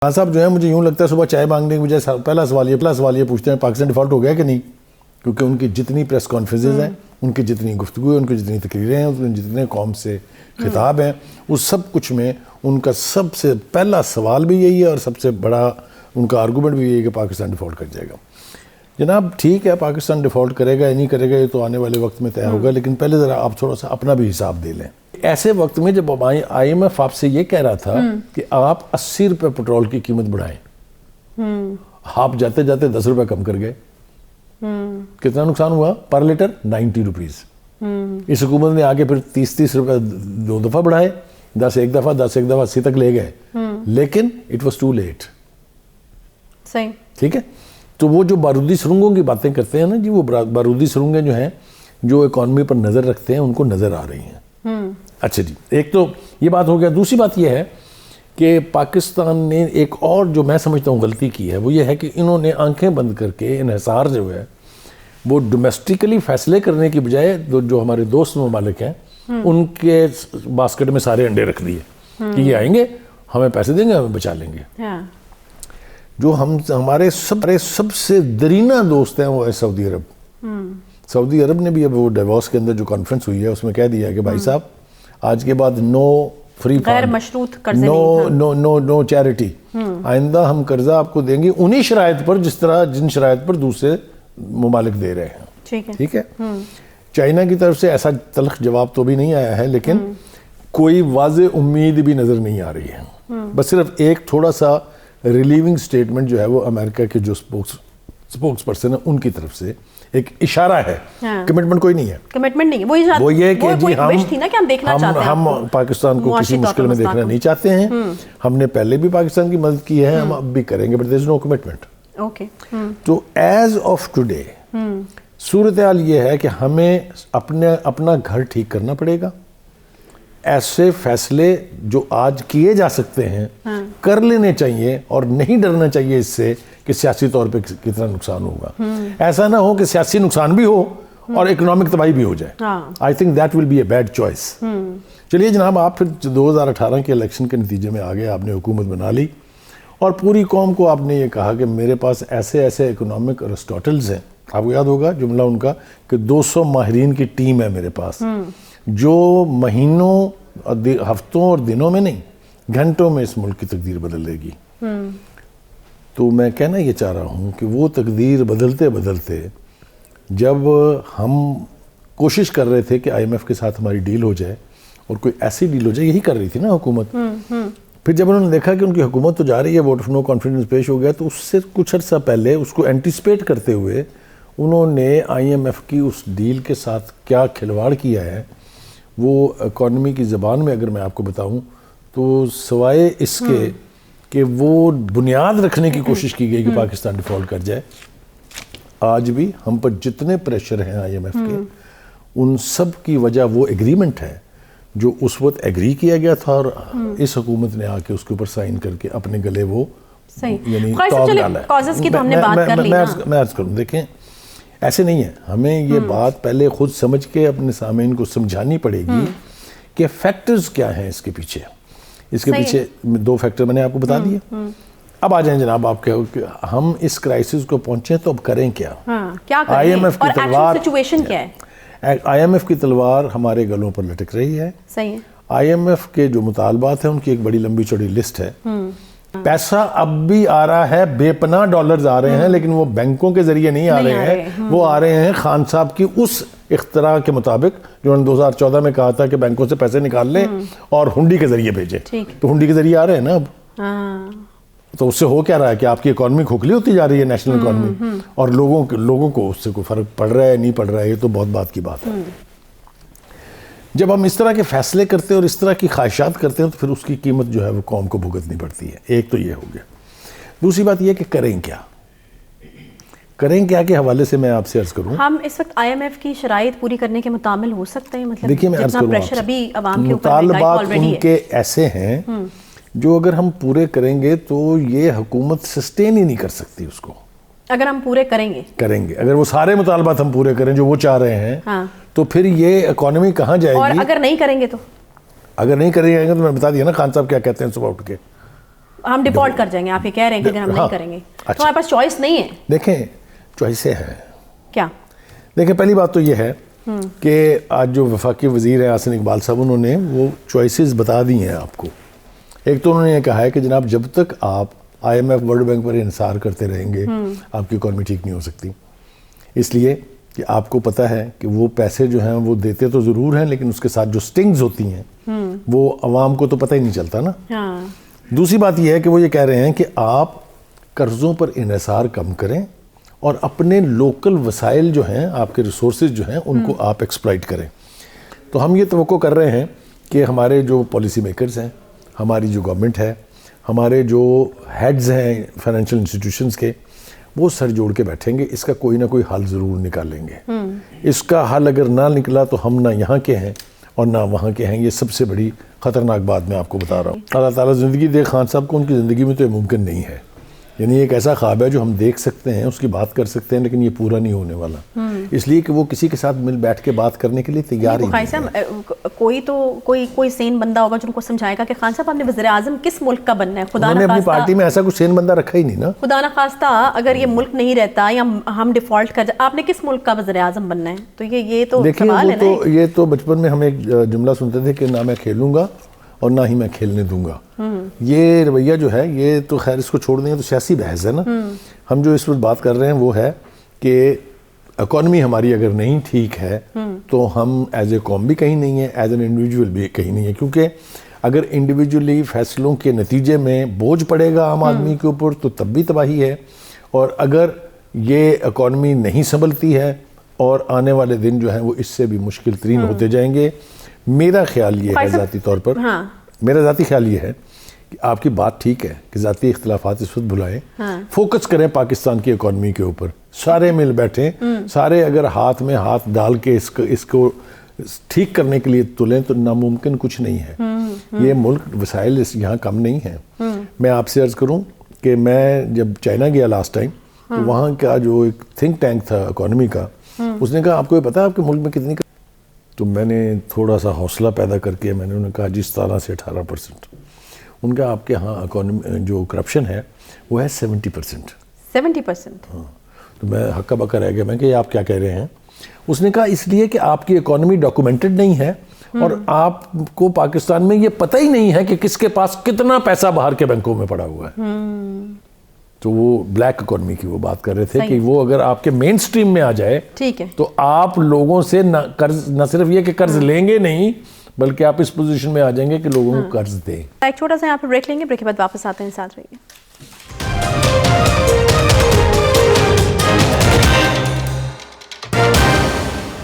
खान साहब जो है, मुझे यूँ लगता है सुबह चाय मांगने की बजाय पहला सवाल ये पूछते हैं पाकिस्तान डिफ़ॉल्ट हो गया कि नहीं, क्योंकि उनकी जितनी प्रेस कॉन्फ्रेंसेज हैं, उनकी जितनी गुफ्तगू है, उनकी जितनी तकरीरें हैं, उनके जितने कौम से खिताब हैं, उस सब कुछ में उनका सबसे पहला सवाल भी यही है और सबसे बड़ा उनका आर्गूमेंट भी यही है कि पाकिस्तान डिफ़ॉल्ट कर जाएगा। जनाब ठीक है, पाकिस्तान डिफ़ॉल्ट करेगा या नहीं करेगा ये तो आने वाले वक्त में तय होगा, लेकिन पहले ज़रा आप थोड़ा सा अपना भी हिसाब दे लें। ऐसे वक्त में जब IMF आपसे ये कह रहा था कि आप 80 रुपये पेट्रोल की कीमत बढ़ाएं, आप जाते जाते 10 रुपये कम कर गए, कितना नुकसान हुआ पर लीटर? 90 रुपीज़। इस हुकूमत ने आके फिर 30 रुपये 2 दफ़ा बढ़ाए, 10 एक दफ़ा 80 तक ले गए, लेकिन इट वॉज टू लेट। सही, ठीक है। तो वो जो बारूदी सुरंगों की बातें करते हैं ना जी, वो बारूदी सुरंगें जो हैं, जो इकॉनमी पर नज़र रखते हैं, उनको नज़र आ रही हैं। अच्छा जी, एक तो ये बात हो गया। दूसरी बात ये है कि पाकिस्तान ने एक और जो मैं समझता हूँ गलती की है, वो ये है कि इन्होंने आंखें बंद करके इन्हिसार जो है वो डोमेस्टिकली फैसले करने की बजाय जो हमारे दोस्त ममालिक हैं उनके बास्केट में सारे अंडे रख दिए कि ये आएंगे, हमें पैसे देंगे, हमें बचा लेंगे। जो हमारे सबसे दरीना दोस्त हैं वो है सऊदी अरब। सऊदी अरब ने भी अब वो डिवोर्स के अंदर जो कॉन्फ्रेंस हुई है उसमें कह दिया है कि भाई साहब आज के बाद नो फ्री गैर मशरूत कर्जे, नो चैरिटी, आइंदा हम कर्जा आपको देंगे उन्हीं शराइत पर जिन शराइत पर दूसरे ममालिक दे रहे हैं। ठीक है। चाइना की तरफ से ऐसा तल्ख जवाब तो भी नहीं आया है, लेकिन कोई वाज़े उम्मीद भी नजर नहीं आ रही है। बस सिर्फ एक थोड़ा सा रिलीविंग स्टेटमेंट जो है वो अमेरिका के जो स्पोक्स पर्सन है उनकी तरफ से एक इशारा है। कमिटमेंट कोई नहीं है, कमिटमेंट नहीं है। वो ये कि जी हम पाकिस्तान को किसी मुश्किल में देखना नहीं चाहते हैं। हमने पहले भी पाकिस्तान की मदद की है, हम अब भी करेंगे, but there is no commitment. Okay. तो एज ऑफ टुडे सूरत हाल ये है कि हमें अपना घर ठीक करना पड़ेगा। ऐसे फैसले जो आज किए जा सकते हैं कर लेने चाहिए और नहीं डरना चाहिए इससे कि सियासी तौर पे कितना नुकसान होगा। ऐसा ना हो कि सियासी नुकसान भी हो और इकोनॉमिक तबाही भी हो जाए। I think that will be a bad choice. चलिए जनाब, आप फिर 2018 के इलेक्शन के नतीजे में आ गए, आपने हुकूमत बना ली और पूरी कौम को आपने ये कहा कि मेरे पास ऐसे ऐसे इकोनॉमिक अरिस्टोटल्स हैं। आपको याद होगा जुमला उनका कि 200 माहिरीन की टीम है मेरे पास, जो महीनों, हफ्तों और दिनों में नहीं, घंटों में इस मुल्क की तकदीर बदल देगी। तो मैं कहना ये चाह रहा हूँ कि वो तकदीर बदलते बदलते जब हम कोशिश कर रहे थे कि IMF के साथ हमारी डील हो जाए और कोई ऐसी डील हो जाए, यही कर रही थी ना हुकूमत। फिर जब उन्होंने देखा कि उनकी हुकूमत तो जा रही है, वोट ऑफ नो कॉन्फिडेंस पेश हो गया, तो उससे कुछ अर्सा पहले उसको एंटिसिपेट करते हुए उन्होंने IMF की उस डील के साथ क्या खिलवाड़ किया है वो इकॉनमी की ज़बान में अगर मैं आपको बताऊं तो सिवाय इसके कि वो बुनियाद रखने की कोशिश की गई कि पाकिस्तान डिफ़ॉल्ट कर जाए, आज भी हम पर जितने प्रेशर हैं IMF के, उन सब की वजह वो एग्रीमेंट है जो उस वक्त एग्री किया गया था और इस हुकूमत ने आके उसके ऊपर साइन करके अपने गले वो यानी तौल डाला है। मैं अर्ज करूँ, देखें ऐसे नहीं है, हमें ये बात पहले खुद समझ के अपने सामईन को समझानी पड़ेगी कि फैक्टर्स क्या हैं इसके पीछे। इसके पीछे 2 फैक्टर मैंने आपको बता दिए। अब आ जाएं जनाब, आप क्या हम इस क्राइसिस को पहुंचे तो अब करें क्या? क्या करें? IMF की तलवार सिचुएशन क्या है? IMF की तलवार हमारे गलों पर लटक रही है। सही है। IMF के जो मुतालबात हैं उनकी एक बड़ी लंबी चौड़ी लिस्ट है। पैसा अब भी आ रहा है, बेपनाह डॉलर्स आ रहे हैं, लेकिन वो बैंकों के जरिए नहीं आ रहे हैं, वो आ रहे हैं खान साहब की उस इख्तरा के मुताबिक जो उन्होंने 2014 में कहा था कि बैंकों से पैसे निकाल लें और हुंडी के जरिए भेजें। तो हुंडी के जरिए आ रहे हैं ना अब। तो उससे हो क्या रहा है कि आपकी इकॉनमी खोखली होती जा रही है, नेशनल इकॉनमी, और लोगों को उससे कोई फर्क पड़ रहा है नहीं पड़ रहा है, ये तो बहुत बात की बात है। जब हम इस तरह के फैसले करते हैं और इस तरह की ख्वाहिशात करते हैं तो फिर उसकी कीमत जो है वो कौम को भुगतनी पड़ती है। एक तो ये हो गया। दूसरी बात ये कि करें क्या के हवाले से मैं आपसे अर्ज करूं, हम इस वक्त IMF की शराइत पूरी करने के मुतामिल हो सकते हैं? मतलब देखिए, मैं अर्ज करूं, प्रेशर अभी अवाम के ऊपर मुतालबात उनके ऐसे हैं जो अगर हम पूरे करेंगे तो ये हुकूमत सस्टेन ही नहीं कर सकती उसको। अगर हम पूरे करेंगे अगर वो सारे मुतालबात हम पूरे करें जो वो चाह रहे हैं, तो फिर ये इकॉनमी कहाँ जाएगी? और अगर नहीं करेंगे तो मैं बता दिया ना खान साहब क्या कहते हैं सुबह उठ के। हम डिफॉल्ट कर जाएंगे, आप ये कह रहे हैं कि अगर हम नहीं करेंगे तो हमारे पास चॉइस नहीं है। देखें चॉइसें हैं क्या? देखें पहली बात तो ये है कि आज जो वफाकी वजीर हैं आसिन इकबाल साहब, उन्होंने वो चॉइसेस बता दी हैं आपको। एक तो उन्होंने ये कहा है कि जनाब जब तक आप IMF वर्ल्ड बैंक पर इंसार करते रहेंगे आपकी इकॉनमी ठीक नहीं हो सकती, इसलिए कि आपको पता है कि वो पैसे जो हैं वो देते तो ज़रूर हैं, लेकिन उसके साथ जो स्टिंग्स होती हैं वो अवाम को तो पता ही नहीं चलता ना। हाँ। दूसरी बात यह है कि वो ये कह रहे हैं कि आप कर्ज़ों पर इन्हिसार कम करें और अपने लोकल वसाइल जो हैं, आपके रिसोर्सेज जो हैं, उनको आप एक्सप्लॉइट करें। तो हम ये तवक्को कर रहे हैं कि हमारे जो पॉलिसी मेकर्स हैं, हमारी जो गवर्नमेंट है, हमारे जो हेड्स हैं फाइनेंशियल इंस्टीट्यूशंस के, वो सर जोड़ के बैठेंगे, इसका कोई ना कोई हल ज़रूर निकालेंगे। इसका हल अगर ना निकला तो हम ना यहाँ के हैं और ना वहाँ के हैं। ये सबसे बड़ी ख़तरनाक बात मैं आपको बता रहा हूँ। अल्लाह ताला ज़िंदगी दे खान साहब को, उनकी ज़िंदगी में तो ये मुमकिन नहीं है। यानी एक ऐसा ख्वाब है जो हम देख सकते हैं, उसकी बात कर सकते हैं, लेकिन ये पूरा नहीं होने वाला, इसलिए कि वो किसी के साथ मिल बैठ के बात करने के लिए तैयार ही नहीं है। कोई सेन बंदा होगा जो उनको समझाएगा कि खान साहब आपने वज़ीर आज़म किस मुल्क का बनना है। उन्होंने अपनी पार्टी में ऐसा कुछ सेन बंदा रखा ही नहीं ना। खुदा ना खास्ता अगर ये मुल्क नहीं रहता या हम डिफॉल्ट कर जाए, आपने किस मुल्क का वज़ीर आज़म बनना है? तो ये तो सवाल है ना। ये तो बचपन में हम एक जुमला सुनते थे कि ना मैं खेलूंगा और ना ही मैं खेलने दूंगा। ये रवैया जो है, ये तो खैर इसको छोड़ देंगे तो सियासी बहस है ना। हम जो इस वक्त बात कर रहे हैं वो है कि इकॉनमी हमारी अगर नहीं ठीक है तो हम एज ए कौम भी कहीं नहीं है, एज एन इंडिविजुअल भी कहीं नहीं है। क्योंकि अगर इंडिविजुअली फैसलों के नतीजे में बोझ पड़ेगा आम आदमी के ऊपर तो तब भी तबाही है। और अगर ये इकॉनमी नहीं संभलती है और आने वाले दिन जो है वो इससे भी मुश्किल तरीन होते जाएंगे। मेरा ख्याल ये है ज़ाती तौर पर, मेरा ज़ाती ख्याल ये है कि आपकी बात ठीक है कि ज़ाती इख्तिलाफात इस वक्त भुलाएं, फोकस करें पाकिस्तान की इकॉनमी के ऊपर, सारे मिल बैठें, सारे अगर हाथ में हाथ डाल के इसको ठीक करने के लिए तुलें तो नामुमकिन कुछ नहीं है। ये मुल्क वसाइल यहाँ कम नहीं है। मैं आपसे अर्ज़ करूँ कि मैं जब चाइना गया लास्ट टाइम, तो वहाँ का जो एक थिंक टैंक था इकॉनमी का, उसने कहा आपको पता है आपके मुल्क में कितनी, तो मैंने थोड़ा सा हौसला पैदा करके मैंने उन्हें कहा जी 17 से 18%। उनका आपके यहाँ इकॉनमी जो करप्शन है वो है 70%। 70%? हाँ। तो मैं हक्का बक्का रह गया, मैं कि आप क्या कह रहे हैं? उसने कहा इसलिए कि आपकी इकॉनमी डॉक्यूमेंटेड नहीं है और आपको पाकिस्तान में ये पता ही नहीं है कि किसके पास कितना पैसा बाहर के बैंकों में पड़ा हुआ है। तो वो ब्लैक इकोनॉमी की वो बात कर रहे थे कि वो अगर आपके मेन स्ट्रीम में आ जाए, ठीक है, तो आप लोगों से न सिर्फ ये कि कर्ज लेंगे नहीं, बल्कि आप इस पोजीशन में आ जाएंगे कि लोगों को कर्ज दें। एक छोटा सा यहाँ पे ब्रेक लेंगे, ब्रेक के बाद वापस आते हैं, साथ रहिए।